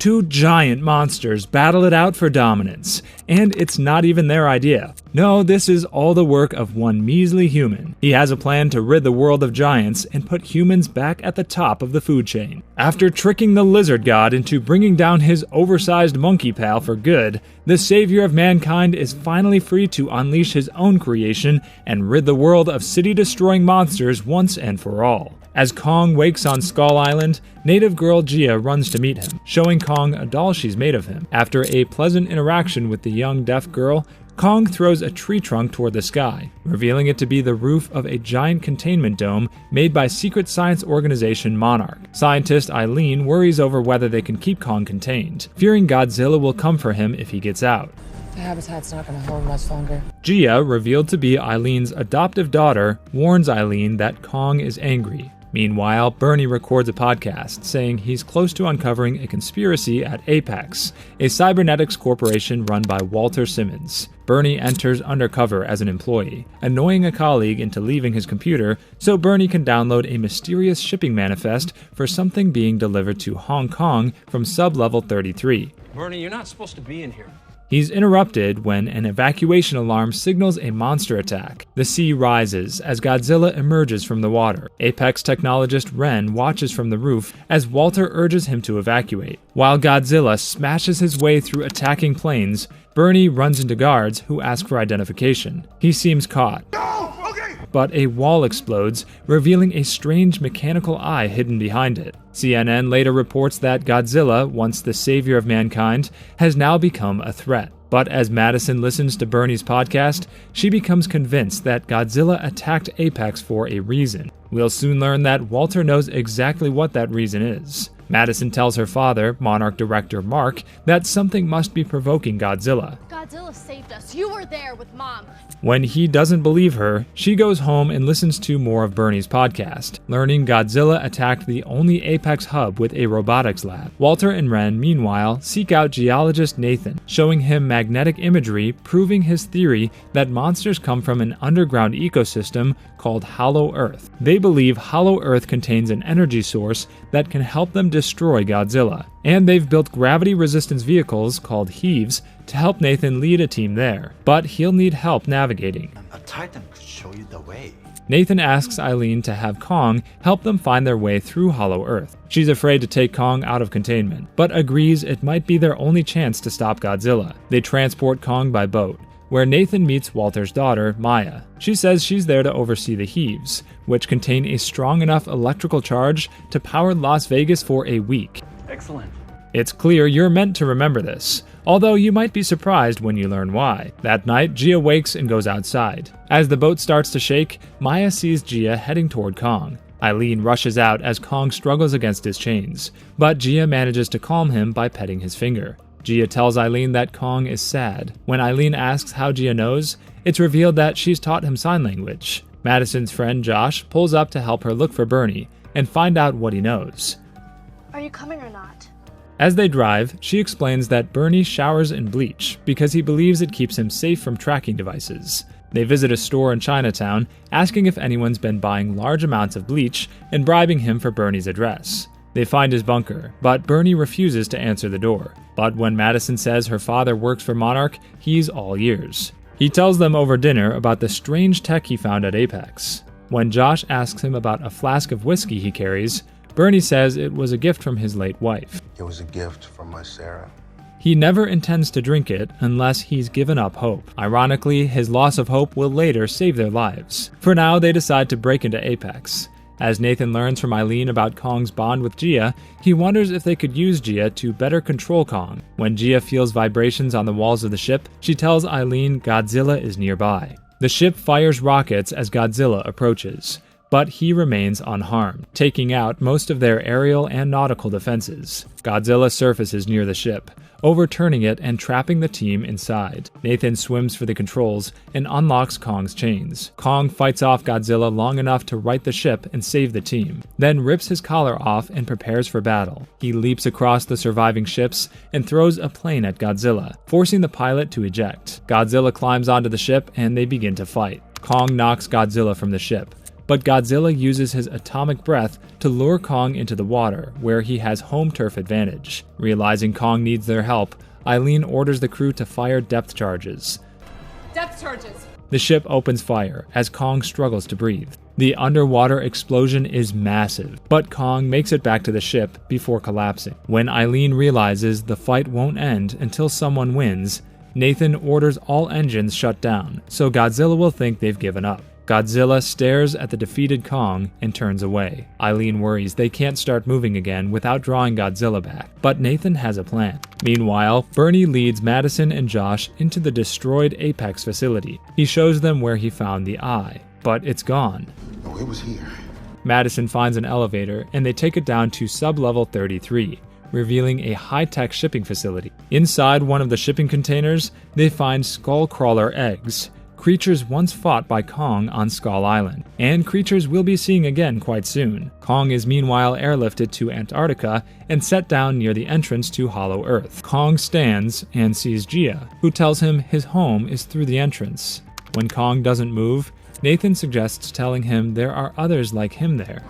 Two giant monsters battle it out for dominance, and it's not even their idea. No, this is all the work of one measly human. He has a plan to rid the world of giants and put humans back at the top of the food chain. After tricking the lizard god into bringing down his oversized monkey pal for good, the savior of mankind is finally free to unleash his own creation and rid the world of city-destroying monsters once and for all. As Kong wakes on Skull Island, native girl Gia runs to meet him, showing Kong a doll she's made of him. After a pleasant interaction with the young deaf girl, Kong throws a tree trunk toward the sky, revealing it to be the roof of a giant containment dome made by secret science organization Monarch. Scientist Eileen worries over whether they can keep Kong contained, fearing Godzilla will come for him if he gets out. The habitat's not going to hold much longer. Gia, revealed to be Eileen's adoptive daughter, warns Eileen that Kong is angry. Meanwhile, Bernie records a podcast saying he's close to uncovering a conspiracy at Apex, a cybernetics corporation run by Walter Simmons. Bernie enters undercover as an employee, annoying a colleague into leaving his computer so Bernie can download a mysterious shipping manifest for something being delivered to Hong Kong from sub-level 33. Bernie, you're not supposed to be in here. He's interrupted when an evacuation alarm signals a monster attack. The sea rises as Godzilla emerges from the water. Apex technologist Ren watches from the roof as Walter urges him to evacuate. While Godzilla smashes his way through attacking planes, Bernie runs into guards who ask for identification. He seems caught. But a wall explodes, revealing a strange mechanical eye hidden behind it. CNN later reports that Godzilla, once the savior of mankind, has now become a threat. But as Madison listens to Bernie's podcast, she becomes convinced that Godzilla attacked Apex for a reason. We'll soon learn that Walter knows exactly what that reason is. Madison tells her father, Monarch director Mark, that something must be provoking Godzilla. Godzilla saved us. You were there with Mom. When he doesn't believe her, she goes home and listens to more of Bernie's podcast, learning Godzilla attacked the only Apex hub with a robotics lab. Walter and Ren, meanwhile, seek out geologist Nathan, showing him magnetic imagery proving his theory that monsters come from an underground ecosystem called Hollow Earth. They believe Hollow Earth contains an energy source that can help them destroy Godzilla, and they've built gravity-resistance vehicles called Heaves to help Nathan lead a team there, but he'll need help navigating. A Titan could show you the way. Nathan asks Eileen to have Kong help them find their way through Hollow Earth. She's afraid to take Kong out of containment, but agrees it might be their only chance to stop Godzilla. They transport Kong by boat, where Nathan meets Walter's daughter, Maya. She says she's there to oversee the Heaves, which contain a strong enough electrical charge to power Las Vegas for a week. Excellent. It's clear you're meant to remember this, although you might be surprised when you learn why. That night, Gia wakes and goes outside. As the boat starts to shake, Maya sees Gia heading toward Kong. Eileen rushes out as Kong struggles against his chains, but Gia manages to calm him by petting his finger. Gia tells Eileen that Kong is sad. When Eileen asks how Gia knows, it's revealed that she's taught him sign language. Madison's friend Josh pulls up to help her look for Bernie and find out what he knows. Are you coming or not? As they drive, she explains that Bernie showers in bleach because he believes it keeps him safe from tracking devices. They visit a store in Chinatown, asking if anyone's been buying large amounts of bleach and bribing him for Bernie's address. They find his bunker, but Bernie refuses to answer the door. But when Madison says her father works for Monarch, he's all ears. He tells them over dinner about the strange tech he found at Apex. When Josh asks him about a flask of whiskey he carries, Bernie says it was a gift from his late wife. It was a gift from my Sarah. He never intends to drink it unless he's given up hope. Ironically, his loss of hope will later save their lives. For now, they decide to break into Apex. As Nathan learns from Eileen about Kong's bond with Gia, he wonders if they could use Gia to better control Kong. When Gia feels vibrations on the walls of the ship, she tells Eileen Godzilla is nearby. The ship fires rockets as Godzilla approaches, but he remains unharmed, taking out most of their aerial and nautical defenses. Godzilla surfaces near the ship, overturning it and trapping the team inside. Nathan swims for the controls and unlocks Kong's chains. Kong fights off Godzilla long enough to right the ship and save the team, then rips his collar off and prepares for battle. He leaps across the surviving ships and throws a plane at Godzilla, forcing the pilot to eject. Godzilla climbs onto the ship and they begin to fight. Kong knocks Godzilla from the ship, but Godzilla uses his atomic breath to lure Kong into the water, where he has home turf advantage. Realizing Kong needs their help, Eileen orders the crew to fire depth charges. Depth charges. The ship opens fire as Kong struggles to breathe. The underwater explosion is massive, but Kong makes it back to the ship before collapsing. When Eileen realizes the fight won't end until someone wins, Nathan orders all engines shut down, so Godzilla will think they've given up. Godzilla stares at the defeated Kong and turns away. Eileen worries they can't start moving again without drawing Godzilla back, but Nathan has a plan. Meanwhile, Bernie leads Madison and Josh into the destroyed Apex facility. He shows them where he found the eye, but it's gone. Oh, it was here. Madison finds an elevator and they take it down to sub-level 33, revealing a high-tech shipping facility. Inside one of the shipping containers, they find skullcrawler eggs, creatures once fought by Kong on Skull Island, and creatures we'll be seeing again quite soon. Kong is meanwhile airlifted to Antarctica and set down near the entrance to Hollow Earth. Kong stands and sees Gia, who tells him his home is through the entrance. When Kong doesn't move, Nathan suggests telling him there are others like him there.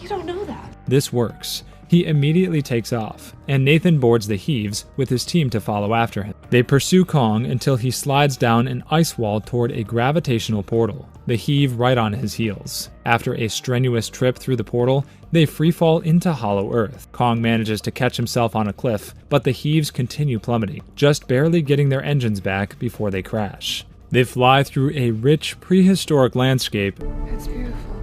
You don't know that. This works. He immediately takes off, and Nathan boards the Heaves with his team to follow after him. They pursue Kong until he slides down an ice wall toward a gravitational portal, the Heave right on his heels. After a strenuous trip through the portal, they freefall into Hollow Earth. Kong manages to catch himself on a cliff, but the Heaves continue plummeting, just barely getting their engines back before they crash. They fly through a rich, prehistoric landscape It's beautiful.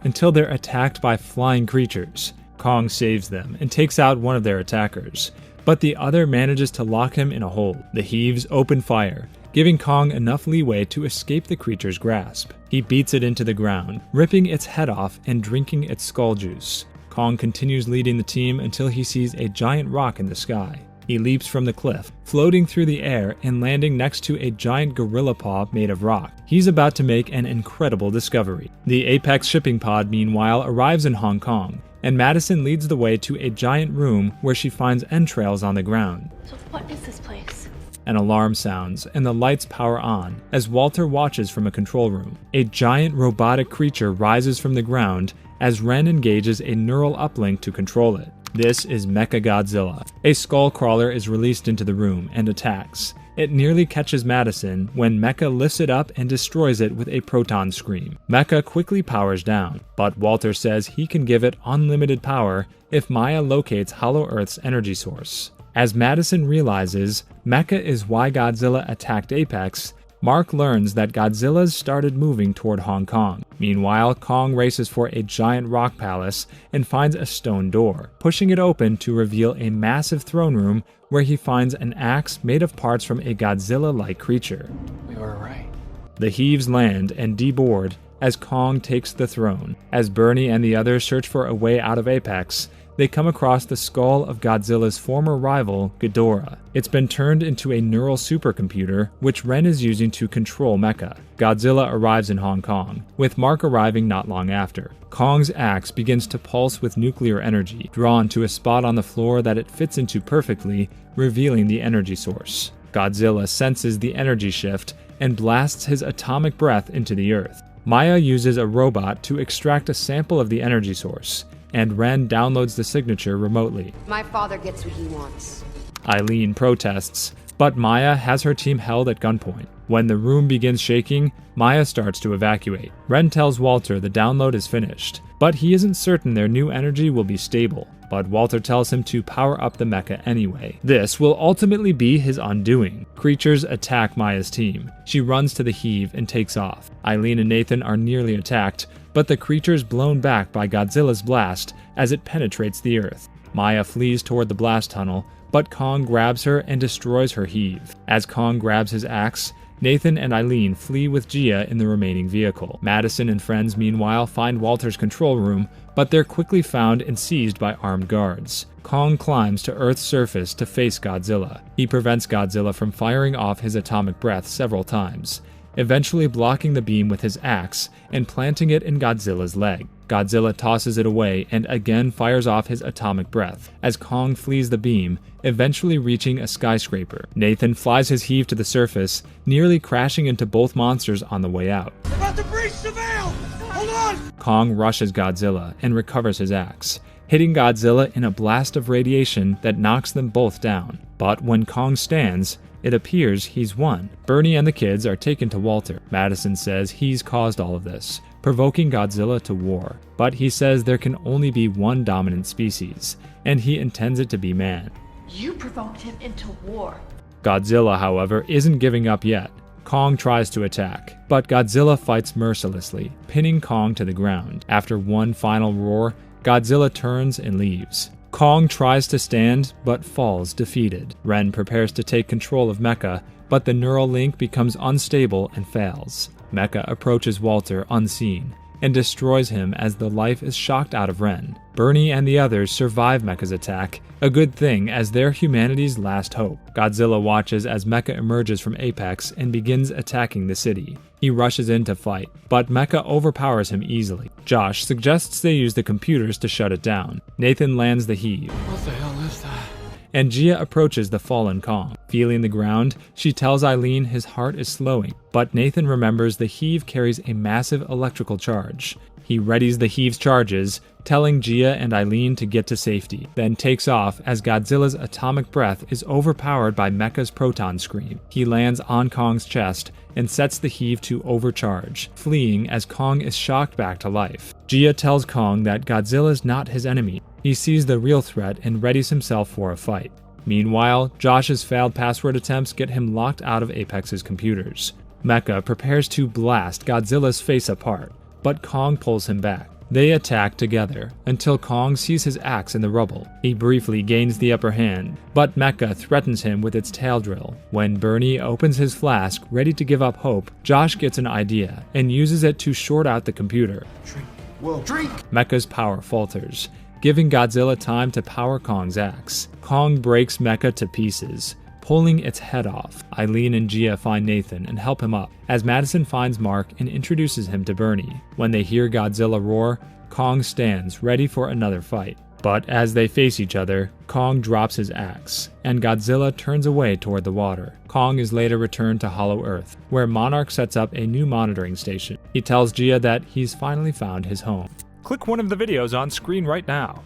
until they're attacked by flying creatures. Kong saves them and takes out one of their attackers, but the other manages to lock him in a hold. The Heaves open fire, giving Kong enough leeway to escape the creature's grasp. He beats it into the ground, ripping its head off and drinking its skull juice. Kong continues leading the team until he sees a giant rock in the sky. He leaps from the cliff, floating through the air and landing next to a giant gorilla paw made of rock. He's about to make an incredible discovery. The Apex shipping pod, meanwhile, arrives in Hong Kong, and Madison leads the way to a giant room where she finds entrails on the ground. So what is this place? An alarm sounds, and the lights power on as Walter watches from a control room. A giant robotic creature rises from the ground as Ren engages a neural uplink to control it. This is Mechagodzilla. A skullcrawler is released into the room and attacks. It nearly catches Madison when Mecha lifts it up and destroys it with a proton scream. Mecha quickly powers down, but Walter says he can give it unlimited power if Maya locates Hollow Earth's energy source. As Madison realizes Mecha is why Godzilla attacked Apex, Mark learns that Godzilla's started moving toward Hong Kong. Meanwhile, Kong races for a giant rock palace and finds a stone door, pushing it open to reveal a massive throne room where he finds an axe made of parts from a Godzilla-like creature. We were right. The Heaves land and deboard as Kong takes the throne. As Bernie and the others search for a way out of Apex, they come across the skull of Godzilla's former rival, Ghidorah. It's been turned into a neural supercomputer, which Ren is using to control Mecha. Godzilla arrives in Hong Kong, with Mark arriving not long after. Kong's axe begins to pulse with nuclear energy, drawn to a spot on the floor that it fits into perfectly, revealing the energy source. Godzilla senses the energy shift and blasts his atomic breath into the earth. Maya uses a robot to extract a sample of the energy source, and Ren downloads the signature remotely. My father gets what he wants. Eileen protests, but Maya has her team held at gunpoint. When the room begins shaking, Maya starts to evacuate. Ren tells Walter the download is finished, but he isn't certain their new energy will be stable. But Walter tells him to power up the mecha anyway. This will ultimately be his undoing. Creatures attack Maya's team. She runs to the Heave and takes off. Eileen and Nathan are nearly attacked, but the creature's blown back by Godzilla's blast as it penetrates the earth. Maya flees toward the blast tunnel, but Kong grabs her and destroys her Heave. As Kong grabs his axe, Nathan and Eileen flee with Gia in the remaining vehicle. Madison and friends, meanwhile, find Walter's control room, but they're quickly found and seized by armed guards. Kong climbs to Earth's surface to face Godzilla. He prevents Godzilla from firing off his atomic breath several times, eventually blocking the beam with his axe and planting it in Godzilla's leg. Godzilla tosses it away and again fires off his atomic breath as Kong flees the beam, eventually reaching a skyscraper. Nathan flies his Heave to the surface, nearly crashing into both monsters on the way out. About to breach the veil! Hold on! Kong rushes Godzilla and recovers his axe, hitting Godzilla in a blast of radiation that knocks them both down. But when Kong stands, it appears he's won. Bernie and the kids are taken to Walter. Madison says he's caused all of this, provoking Godzilla to war. But he says there can only be one dominant species, and he intends it to be man. You provoked him into war. Godzilla, however, isn't giving up yet. Kong tries to attack, but Godzilla fights mercilessly, pinning Kong to the ground. After one final roar, Godzilla turns and leaves. Kong tries to stand, but falls defeated. Ren prepares to take control of Mecha, but the neural link becomes unstable and fails. Mecha approaches Walter unseen, and destroys him as the life is shocked out of Ren. Bernie and the others survive Mecha's attack, a good thing as they're humanity's last hope. Godzilla watches as Mecha emerges from Apex and begins attacking the city. He rushes in to fight, but Mecha overpowers him easily. Josh suggests they use the computers to shut it down. Nathan lands the heave. What the hell is that? And Gia approaches the fallen Kong. Feeling the ground, she tells Eileen his heart is slowing, but Nathan remembers the heave carries a massive electrical charge. He readies the heave's charges, telling Gia and Eileen to get to safety, then takes off as Godzilla's atomic breath is overpowered by Mecha's proton scream. He lands on Kong's chest and sets the heave to overcharge, fleeing as Kong is shocked back to life. Gia tells Kong that Godzilla's not his enemy. He sees the real threat and readies himself for a fight. Meanwhile, Josh's failed password attempts get him locked out of Apex's computers. Mecha prepares to blast Godzilla's face apart, but Kong pulls him back. They attack together until Kong sees his axe in the rubble. He briefly gains the upper hand, but Mecha threatens him with its tail drill. When Bernie opens his flask, ready to give up hope, Josh gets an idea and uses it to short out the computer. Drink. Whoa, drink! Mecha's power falters, giving Godzilla time to power Kong's axe. Kong breaks Mecha to pieces, pulling its head off. Eileen and Gia find Nathan and help him up, as Madison finds Mark and introduces him to Bernie. When they hear Godzilla roar, Kong stands ready for another fight. But as they face each other, Kong drops his axe, and Godzilla turns away toward the water. Kong is later returned to Hollow Earth, where Monarch sets up a new monitoring station. He tells Gia that he's finally found his home. Click one of the videos on screen right now.